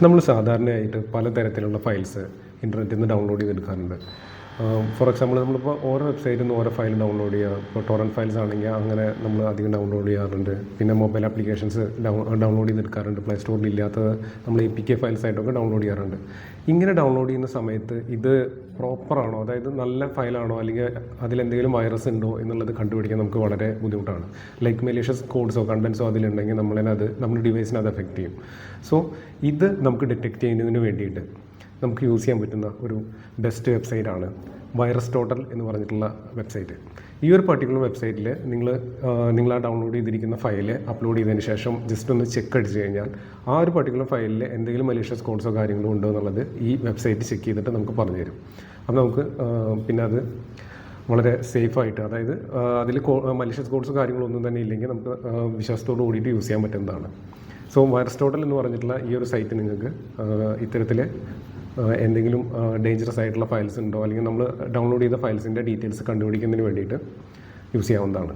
നമ്മൾ സാധാരണയായിട്ട് പലതരത്തിലുള്ള ഫയൽസ് ഇൻ്റർനെറ്റിൽ നിന്ന് ഡൗൺലോഡ് ചെയ്തെടുക്കാറുണ്ട്. ഫോർ എക്സാമ്പിൾ നമ്മളിപ്പോൾ ഓരോ വെബ്സൈറ്റിൽ നിന്ന് ഓരോ ഫയൽ ഡൗൺലോഡ് ചെയ്യുക. ഇപ്പോൾ ടോറൻറ്റ് ഫയൽസ് ആണെങ്കിൽ അങ്ങനെ നമ്മൾ അധികം ഡൗൺലോഡ് ചെയ്യാറുണ്ട്. പിന്നെ മൊബൈൽ ആപ്ലിക്കേഷൻസ് ഡൗൺലോഡ് ചെയ്തെടുക്കാറുണ്ട്. പ്ലേ സ്റ്റോറിൽ ഇല്ലാത്തത് നമ്മൾ APK ഫയൽസ് ആയിട്ടൊക്കെ ഡൗൺലോഡ് ചെയ്യാറുണ്ട്. ഇങ്ങനെ ഡൗൺലോഡ് ചെയ്യുന്ന സമയത്ത് ഇത് പ്രോപ്പറാണോ, അതായത് നല്ല ഫയലാണോ അല്ലെങ്കിൽ അതിലെന്തെങ്കിലും വൈറസ് ഉണ്ടോ എന്നുള്ളത് കണ്ടുപിടിക്കാൻ നമുക്ക് വളരെ ബുദ്ധിമുട്ടാണ്. ലൈക്ക് മെലീഷ്യസ് കോഡ്സോ കണ്ടൻസോ അതിലുണ്ടെങ്കിൽ നമ്മളത് നമ്മുടെ ഡിവൈസിനെ അത് എഫക്റ്റ് ചെയ്യും. സോ ഇത് നമുക്ക് ഡിറ്റക്റ്റ് ചെയ്യുന്നതിന് വേണ്ടിയിട്ട് നമുക്ക് യൂസ് ചെയ്യാൻ പറ്റുന്ന ഒരു ബെസ്റ്റ് വെബ്സൈറ്റാണ് VirusTotal എന്ന് പറഞ്ഞിട്ടുള്ള വെബ്സൈറ്റ്. ഈ ഒരു പർട്ടിക്കുലർ വെബ്സൈറ്റിൽ നിങ്ങൾ ആ ഡൗൺലോഡ് ചെയ്തിരിക്കുന്ന ഫയൽ അപ്ലോഡ് ചെയ്തതിന് ശേഷം ജസ്റ്റ് ഒന്ന് ചെക്ക് അടിച്ച് കഴിഞ്ഞാൽ ആ ഒരു പർട്ടിക്കുലർ ഫയലിൽ എന്തെങ്കിലും മലീഷ്യസ് കോഡ്സോ കാര്യങ്ങളോ ഉണ്ടോ എന്നുള്ളത് ഈ വെബ്സൈറ്റ് ചെക്ക് ചെയ്തിട്ട് നമുക്ക് പറഞ്ഞു തരും. അപ്പോൾ നമുക്ക് പിന്നെ അത് വളരെ സേഫായിട്ട്, അതായത് അതിൽ മലീഷ്യസ് കോഡ്സോ കാര്യങ്ങളൊന്നും തന്നെ ഇല്ലെങ്കിൽ നമുക്ക് വിശ്വാസത്തോട് കൂടിയിട്ട് യൂസ് ചെയ്യാൻ പറ്റുന്നതാണ്. സോ VirusTotal എന്ന് പറഞ്ഞിട്ടുള്ള ഈ ഒരു സൈറ്റ് നിങ്ങൾക്ക് ഇത്തരത്തിൽ എന്തെങ്കിലും ഡേഞ്ചറസ് ആയിട്ടുള്ള ഫയൽസ് ഉണ്ടോ അല്ലെങ്കിൽ നമ്മൾ ഡൗൺലോഡ് ചെയ്ത ഫയൽസിൻ്റെ ഡീറ്റെയിൽസ് കണ്ടുപിടിക്കുന്നതിന് വേണ്ടിയിട്ട് യൂസ് ചെയ്യാവുന്നതാണ്.